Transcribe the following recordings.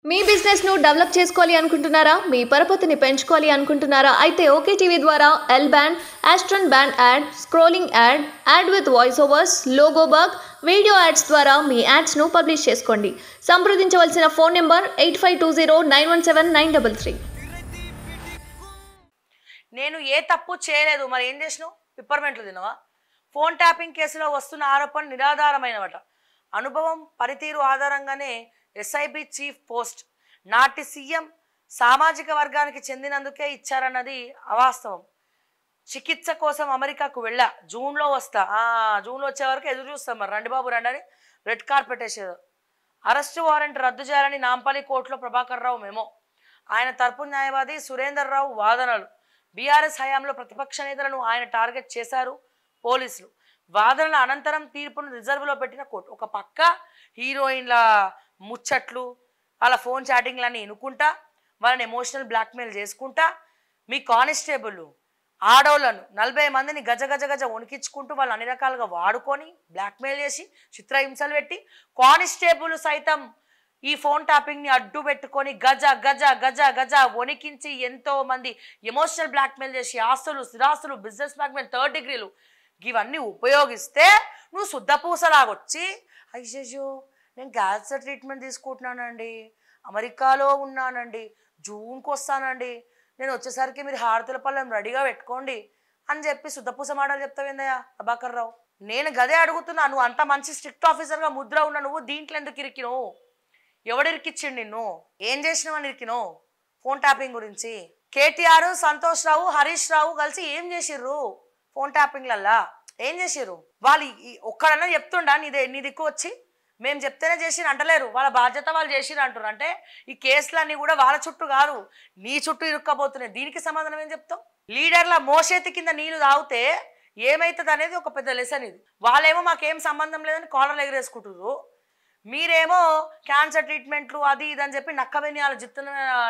మీ business ను develop చేసుకోవాలి అనుకుంటున్నారా? మీ పరపతిని పెంచుకోవాలి అనుకుంటున్నారా? అయితే ఓకే టీవీ ద్వారా ఎల్ బ్యాండ్, ఆస్ట్రన్ band ad, scrolling ad, ad with voice overs, logo bug, video ads ద్వారా మీ యాడ్స్ ను పబ్లిష్ చేసుకోండి. సంప్రదించవలసిన ఫోన్ నెంబర్ 8520917933. నేను ఏ తప్పు చేయలేదు, మరి ఏం చేసినావు? పిప్పర్మెంట్లు తినవా? ఫోన్ ట్యాపింగ్ కేసులో వస్తున్న ఆరోపణ నిరాధారమైనవట. అనుభవం, పనితీరు ఆధారంగానే ఎస్ఐబి చీఫ్ పోస్ట్ నాటి సీఎం సామాజిక వర్గానికి చెందినందుకే ఇచ్చారన్నది అవాస్తవం. చికిత్స కోసం అమెరికాకు వెళ్ళా, జూన్లో వస్తా, జూన్లో వచ్చే వరకు ఎదురు చూస్తాం, మరి రండి బాబు రండి అని రెడ్ కార్పెట్ వేసేది. అరెస్టు వారెంట్ రద్దు చేయాలని నాంపల్లి కోర్టులో ప్రభాకర్ రావు మెమో, ఆయన తరపు న్యాయవాది సురేందర్ రావు వాదనలు. బీఆర్ఎస్ హయాంలో ప్రతిపక్ష నేతలను ఆయన టార్గెట్ చేశారు పోలీసులు. వాదనల అనంతరం తీర్పును రిజర్వ్లో పెట్టిన కోర్టు. ఒక పక్క హీరోయిన్ల ముచ్చట్లు, వాళ్ళ ఫోన్ చాటింగ్లన్నీ ఎన్నుకుంటా, వాళ్ళని ఎమోషనల్ బ్లాక్మెయిల్ చేసుకుంటా, మీ కానిస్టేబుల్ ఆడోళ్ళను 40 మందిని గజ గజ గజ వణికించుకుంటూ వాళ్ళు అన్ని రకాలుగా వాడుకొని బ్లాక్మెయిల్ చేసి చిత్రహింసలు పెట్టి, కానిస్టేబుల్ సైతం ఈ ఫోన్ ట్యాపింగ్ని అడ్డు పెట్టుకొని గజ గజ గజ గజ వణికించి ఎంతో మంది ఎమోషనల్ బ్లాక్మెయిల్ చేసి ఆస్తులు, స్థిరాస్తులు, బిజినెస్ బ్లాక్మెయిల్, 3rd డిగ్రీలు ఇవన్నీ ఉపయోగిస్తే నువ్వు శుద్ధపూసలాగొచ్చి అయ్యో నేను క్యాన్సర్ ట్రీట్మెంట్ తీసుకుంటున్నానండి, అమెరికాలో ఉన్నానండి, జూన్కి వస్తానండి, నేను వచ్చేసరికి మీరు హారతుల పళ్ళం రెడీగా పెట్టుకోండి అని చెప్పి శుద్ధపూస మాటలు చెప్తావేందయ్యా ప్రభాకర్ రావు? నేను గదే అడుగుతున్నా. నువ్వు అంత మంచి స్ట్రిక్ట్ ఆఫీసర్గా ముద్ర ఉన్నా, నువ్వు దీంట్లో ఎందుకు ఇరికినావు? ఎవడు ఇరికిచ్చిండు నిన్ను? ఏం చేసినావని ఇరికినావు? ఫోన్ ట్యాపింగ్ గురించి కేటీఆర్, సంతోష్ రావు, హరీష్ రావు కలిసి ఏం చేసిర్రు? ఫోన్ ట్యాపింగ్లల్లా ఏం చేసిర్రు? వాళ్ళు ఒక్కడన్నా చెప్తుండా నీ దిక్కు వచ్చి మేము చెప్తేనే చేసిరు అంటలేరు, వాళ్ళ బాధ్యత వాళ్ళు చేసిరు అంటారు. అంటే ఈ కేసులన్నీ కూడా వాళ్ళ చుట్టూ కాదు, నీ చుట్టూ ఇరుక్కపోతున్నాయి. దీనికి సమాధానం ఏం చెప్తాం? లీడర్ల మోసేతి కింద నీళ్లు తాగితే ఏమవుతుంది అనేది ఒక పెద్ద లెసన్ ఇది. వాళ్ళేమో మాకేం సంబంధం లేదని కాలర్లు ఎగరేసుకుంటారు, మీరేమో క్యాన్సర్ ట్రీట్మెంట్లు అది ఇది అని చెప్పి నక్క వినయాలు, జిత్తుల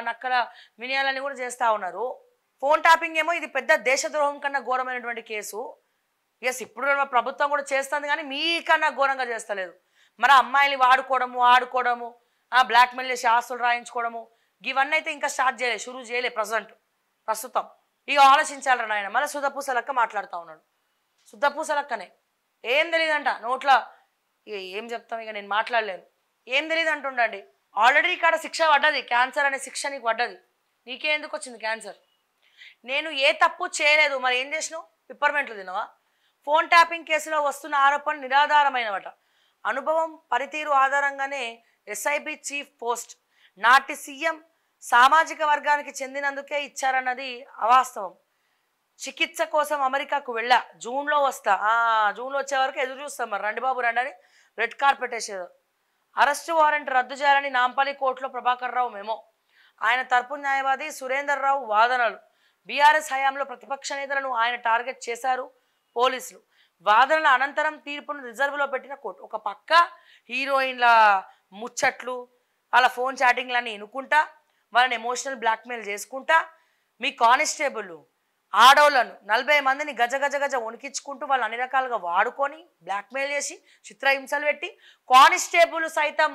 నక్కల వినయాలని కూడా చేస్తూ ఉన్నారు. ఫోన్ ట్యాపింగ్ ఏమో ఇది పెద్ద దేశద్రోహం కన్నా ఘోరమైనటువంటి కేసు. ఎస్, ఇప్పుడు ప్రభుత్వం కూడా చేస్తుంది, కానీ మీకన్నా ఘోరంగా చేస్తలేదు. మరి అమ్మాయిని ఆడుకోవడము, బ్లాక్మెయిల్ చేసి ఆస్తులు రాయించుకోవడము, ఇవన్నీ అయితే ఇంకా స్టార్ట్ చేయలేదు, షురూ చేయలే ప్రస్తుతం. ఇక ఆలోచించాలరా నాయన. మళ్ళీ శుద్ధపూస లెక్క మాట్లాడుతూ ఉన్నాడు. శుద్ధపూస లెక్కనే ఏం తెలియదంట నోట్ల. ఇక ఏం చెప్తాం, ఇక నేను మాట్లాడలేను. ఏం తెలియదు అంటుండండి. ఆల్రెడీ ఇక్కడ శిక్ష పడ్డది, క్యాన్సర్ అనే శిక్ష నీకు పడ్డది. నీకే ఎందుకు వచ్చింది క్యాన్సర్? నేను ఏ తప్పు చేయలేదు, మరి ఏం చేసినావు? పిప్పర్మెంట్లు తినవా? ఫోన్ ట్యాపింగ్ కేసులో వస్తున్న ఆరోపణ నిరాధారమైనవట. అనుభవం, పనితీరు ఆధారంగానే ఎస్ఐబి చీఫ్ పోస్ట్ నాటి సీఎం సామాజిక వర్గానికి చెందినందుకే ఇచ్చారన్నది అవాస్తవం. చికిత్స కోసం అమెరికాకు వెళ్ళా, జూన్లో వస్తా, జూన్లో వచ్చే వరకు ఎదురు చూస్తాం, మరి రండి బాబు రండి అని రెడ్ కార్పెట్ వేసేది. అరెస్టు వారెంట్ రద్దు చేయాలని నాంపల్లి కోర్టులో ప్రభాకర్ రావు మెమో, ఆయన తరపు న్యాయవాది సురేందర్ రావు వాదనలు. బీఆర్ఎస్ హయాంలో ప్రతిపక్ష నేతలను ఆయన టార్గెట్ చేశారు పోలీసులు. వాదనల అనంతరం తీర్పును రిజర్వ్లో పెట్టిన కోర్టు. ఒక పక్క హీరోయిన్ల ముచ్చట్లు, వాళ్ళ ఫోన్ చాటింగ్లన్నీ ఎన్నుకుంటా, వాళ్ళని ఎమోషనల్ బ్లాక్మెయిల్ చేసుకుంటా, మీ కానిస్టేబుల్ ఆడోళ్ళను 40 మందిని గజ గజ గజ వణికించుకుంటూ వాళ్ళు అన్ని రకాలుగా వాడుకొని బ్లాక్మెయిల్ చేసి చిత్రహింసలు పెట్టి, కానిస్టేబుల్ సైతం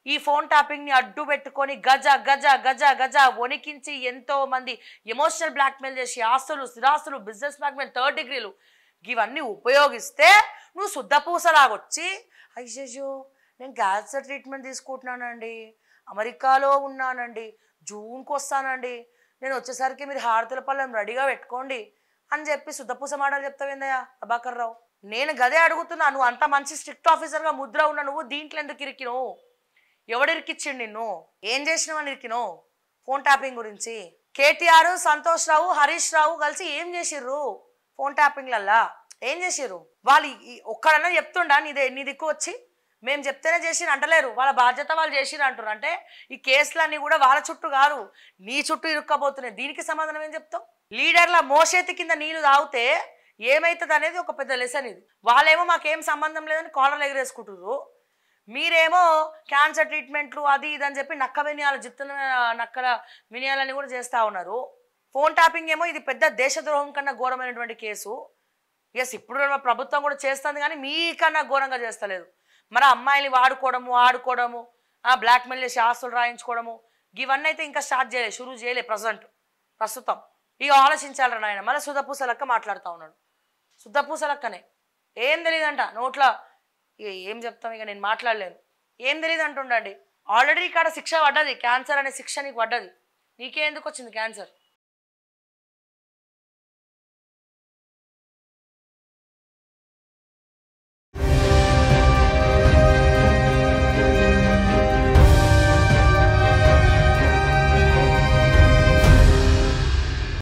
ఈ ఫోన్ ట్యాపింగ్ని అడ్డు పెట్టుకొని గజ గజ గజ గజ వణికించి ఎంతో మంది ఎమోషనల్ బ్లాక్మెయిల్ చేసి ఆస్తులు, స్థిరాస్తులు, బిజినెస్ బ్లాక్మెయిల్, 3rd డిగ్రీలు ఇవన్నీ ఉపయోగిస్తే నువ్వు శుద్ధపూసలాగొచ్చి అయ్యో నేను క్యాన్సర్ ట్రీట్మెంట్ తీసుకుంటున్నానండి, అమెరికాలో ఉన్నానండి, జూన్కి వస్తానండి, నేను వచ్చేసరికి మీరు హారతుల పళ్ళం రెడీగా పెట్టుకోండి అని చెప్పి శుద్ధపూస మాటలు చెప్తావేందయ్యా ప్రభాకర్ రావు? నేను గదే అడుగుతున్నా. నువ్వు అంత మంచి స్ట్రిక్ట్ ఆఫీసర్గా ముద్ర ఉన్నా, నువ్వు దీంట్లో ఎందుకు ఇరికినావు? ఎవడు ఇరికిచ్చిండు నిన్ను? ఏం చేసినావని ఇరికినావు? ఫోన్ ట్యాపింగ్ గురించి కేటీఆర్, సంతోష్ రావు, హరీష్ రావు కలిసి ఏం చేసిర్రు? ఫోన్ ట్యాపింగ్లల్లా ఏం చేసిర్రు? వాళ్ళు ఒక్కడన్నా చెప్తుండా నీ దిక్కు వచ్చి మేము చెప్తేనే చేసిరు అంటలేరు, వాళ్ళ బాధ్యత వాళ్ళు చేసిరు అంటారు. అంటే ఈ కేసులన్నీ కూడా వాళ్ళ చుట్టూ కాదు, నీ చుట్టూ ఇరుక్కపోతున్నాయి. దీనికి సమాధానం ఏం చెప్తాం? లీడర్ల మోసేతి కింద నీళ్లు తాగితే ఏమవుతుంది అనేది ఒక పెద్ద లెసన్ ఇది. వాళ్ళేమో మాకేం సంబంధం లేదని కాలర్లు ఎగరేసుకుంటారు, మీరేమో క్యాన్సర్ ట్రీట్మెంట్లు అది ఇది అని చెప్పి నక్క వినయాలు, జిత్తుల నక్కల వినయాలని కూడా చేస్తూ ఉన్నారు. ఫోన్ ట్యాపింగ్ ఏమో ఇది పెద్ద దేశద్రోహం కన్నా ఘోరమైనటువంటి కేసు. ఎస్, ఇప్పుడు ప్రభుత్వం కూడా చేస్తుంది, కానీ మీకన్నా ఘోరంగా చేస్తలేదు. మరి అమ్మాయిని ఆడుకోవడము, బ్లాక్మెయిల్ చేసి ఆస్తులు రాయించుకోవడము ఇవన్నీ అయితే ఇంకా స్టార్ట్ చేయలేదు, షురూ చేయలే ప్రస్తుతం. ఇక ఆలోచించాలరా నాయన. మళ్ళీ సుధపూసలక్క మాట్లాడుతూ ఉన్నాడు. సుధపూసలక్కనే ఏం తెలియదంట నోట్ల. ఇక ఏం చెప్తాం, ఇక నేను మాట్లాడలేను. ఏం తెలియదు అంటుండండి. ఆల్రెడీ ఇక్కడ శిక్ష పడ్డది, క్యాన్సర్ అనే శిక్ష నీకు పడ్డది. నీకే ఎందుకు వచ్చింది క్యాన్సర్?